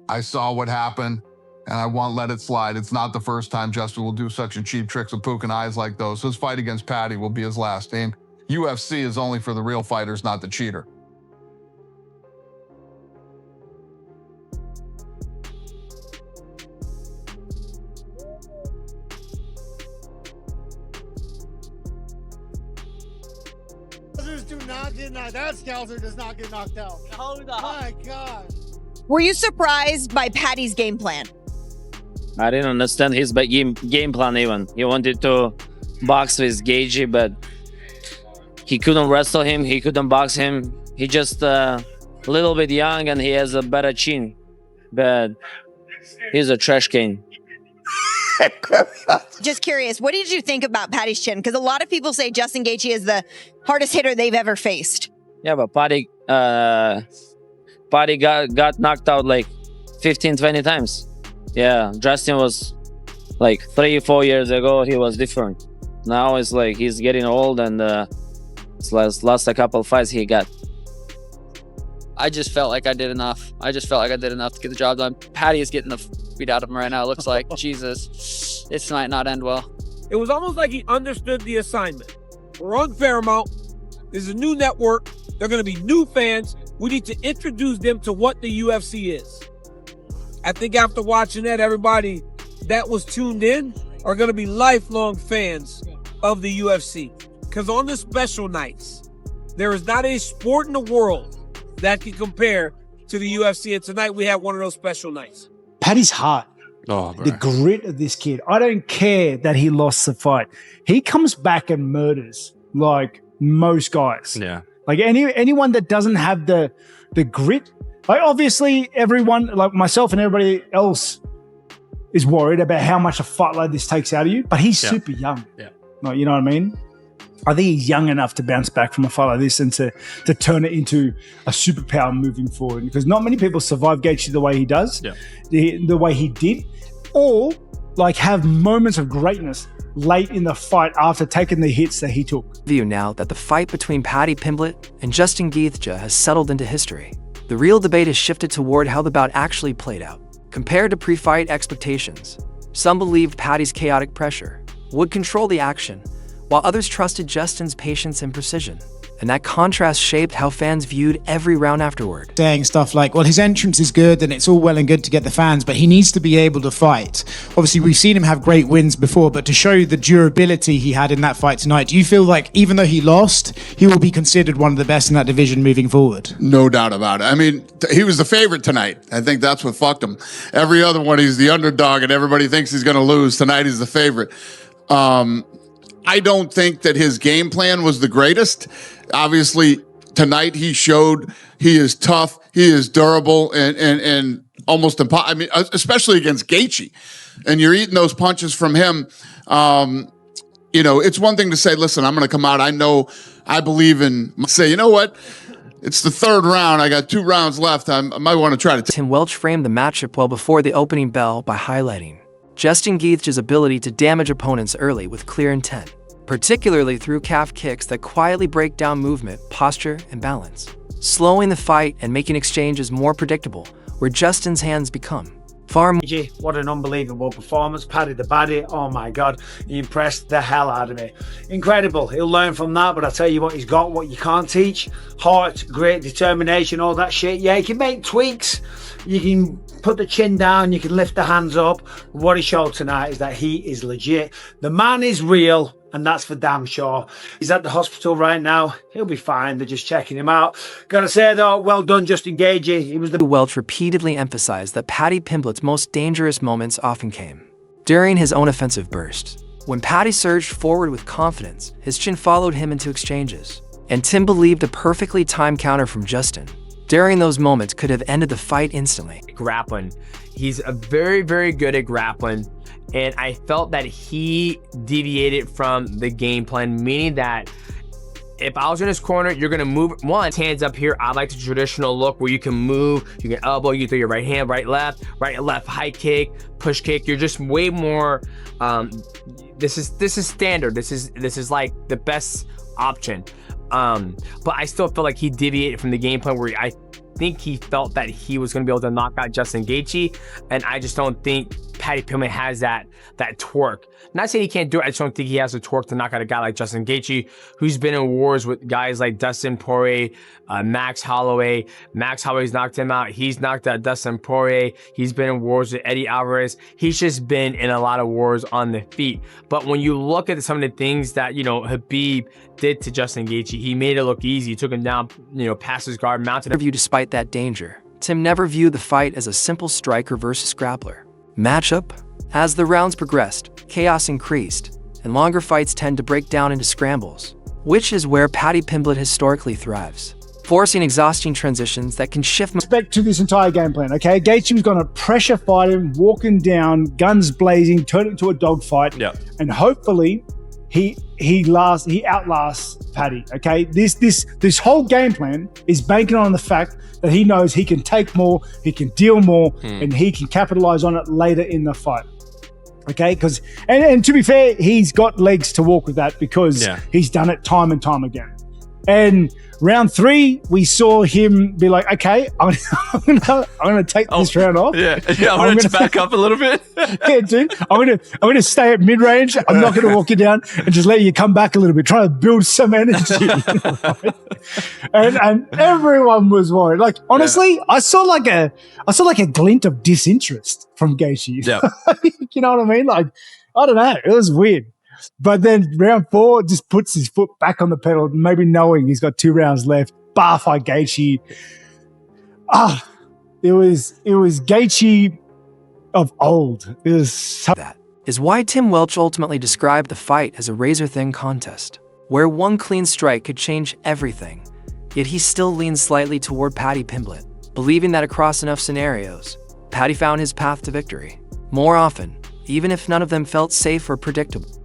I saw what happened, and I won't let it slide. It's not the first time Justin will do such a cheap tricks with poking eyes like those. His fight against Paddy will be his last. And UFC is only for the real fighters, not the cheater. Do not get knocked. That Scouser does not get knocked out. Hold on. My God. Were you surprised by Paddy's game plan? I didn't understand his game plan even. He wanted to box with Gaethje, but he couldn't wrestle him. He couldn't box him. He just a little bit young and he has a better chin. But he's a trash can. Just curious, what did you think about Paddy's chin? Because a lot of people say Justin Gaethje is the hardest hitter they've ever faced. Yeah, but Paddy got knocked out like 15, 20 times. Yeah, Justin was like 3-4 years ago, he was different. Now it's like he's getting old and last a couple fights he got. I just felt like I did enough. I just felt like I did enough to get the job done. Paddy is getting the beat out of him right now. It looks like, Jesus, this might not end well. It was almost like he understood the assignment. We're on Paramount. This is a new network. They're going to be new fans. We need to introduce them to what the UFC is. I think after watching that, everybody that was tuned in are going to be lifelong fans of the UFC. Because on the special nights, there is not a sport in the world that can compare to the UFC. And tonight we have one of those special nights. Paddy's heart. Oh, bro. The grit of this kid. I don't care that he lost the fight. He comes back and murders like most guys. Yeah. Like anyone that doesn't have the grit. Like obviously everyone, like myself and everybody else, is worried about how much a fight like this takes out of you. But he's super young. Yeah. Like, you know what I mean? I think he's young enough to bounce back from a fight like this and to turn it into a superpower moving forward. Because not many people survive Gaethje the way he does, the way he did, or like have moments of greatness late in the fight after taking the hits that he took. View now that the fight between Paddy Pimblett and Justin Gaethje has settled into history. The real debate has shifted toward how the bout actually played out. Compared to pre-fight expectations, some believed Paddy's chaotic pressure would control the action, while others trusted Justin's patience and precision. And that contrast shaped how fans viewed every round afterward. Saying stuff like, well, his entrance is good and it's all well and good to get the fans, but he needs to be able to fight. Obviously, we've seen him have great wins before, but to show the durability he had in that fight tonight, do you feel like even though he lost, he will be considered one of the best in that division moving forward? No doubt about it. I mean, he was the favorite tonight. I think that's what fucked him. Every other one, he's the underdog and everybody thinks he's going to lose. Tonight, he's the favorite. I don't think that his game plan was the greatest. Obviously, tonight he showed he is tough, he is durable, and almost impossible. I mean, especially against Gaethje. And you're eating those punches from him. You know, it's one thing to say, listen, I'm going to come out. I believe in, say, you know what? It's the third round. I got 2 rounds left. I might want to try to. Tim Welch framed the matchup well before the opening bell by highlighting Justin Gaethje's ability to damage opponents early with clear intent, particularly through calf kicks that quietly break down movement, posture, and balance, slowing the fight and making exchanges more predictable, where Justin's hands become far more. What an unbelievable performance. Paddy the Baddy, oh my God, he impressed the hell out of me. Incredible. He'll learn from that, but I tell you what, he's got what you can't teach. Heart, great determination, all that shit. Yeah, he can make tweaks. You can put the chin down, you can lift the hands up. What he showed tonight is that he is legit. The man is real, and that's for damn sure. He's at the hospital right now. He'll be fine. They're just checking him out. Gotta say though, well done, Justin Gaethje. He was the... Welch repeatedly emphasized that Paddy Pimblett's most dangerous moments often came during his own offensive bursts. When Paddy surged forward with confidence, his chin followed him into exchanges, and Tim believed a perfectly timed counter from Justin during those moments could have ended the fight instantly. Grappling. He's very, very good at grappling. And I felt that he deviated from the game plan, meaning that if I was in his corner, you're gonna move one, hands up here. I like the traditional look where you can move, you can elbow, you throw your right hand, right, left, high kick, push kick. You're just way more, this is standard. This is like the best option. But I still feel like he deviated from the game plan where think he felt that he was going to be able to knock out Justin Gaethje, and I just don't think Paddy Pimblett has that torque. Not saying he can't do it, I just don't think he has the torque to knock out a guy like Justin Gaethje, who's been in wars with guys like Dustin Poirier, Max Holloway. Max Holloway's knocked him out. He's knocked out Dustin Poirier. He's been in wars with Eddie Alvarez. He's just been in a lot of wars on the feet. But when you look at some of the things that, Khabib did to Justin Gaethje, he made it look easy. He took him down, past his guard, mounted him. Despite that danger, Tim never viewed the fight as a simple striker versus grappler matchup. As the rounds progressed, chaos increased, and longer fights tend to break down into scrambles, which is where Paddy Pimblett historically thrives, forcing exhausting transitions that can shift. Respect to this entire game plan, okay? Gaethje was going to pressure fight him, walking down, guns blazing, turn it into a dogfight, and hopefully he outlasts Paddy, okay? This whole game plan is banking on the fact that he knows he can take more, he can deal more, and he can capitalize on it later in the fight. Okay, because and to be fair, he's got legs to walk with that because he's done it time and time again. And round 3, we saw him be like, "Okay, I'm gonna take this round off. I'm gonna back up a little bit. Yeah, dude, I'm gonna stay at mid range. I'm not gonna walk you down and just let you come back a little bit. Try to build some energy." and everyone was worried. Like honestly, I saw like a glint of disinterest from Gaethje. Yeah, you know what I mean? Like I don't know, it was weird. But then round 4 just puts his foot back on the pedal, maybe knowing he's got 2 rounds left. Bar fight Gaethje. It was Gaethje of old. It was That is why Tim Welch ultimately described the fight as a razor-thin contest, where one clean strike could change everything. Yet he still leans slightly toward Paddy Pimblett, believing that across enough scenarios, Paddy found his path to victory. More often, even if none of them felt safe or predictable.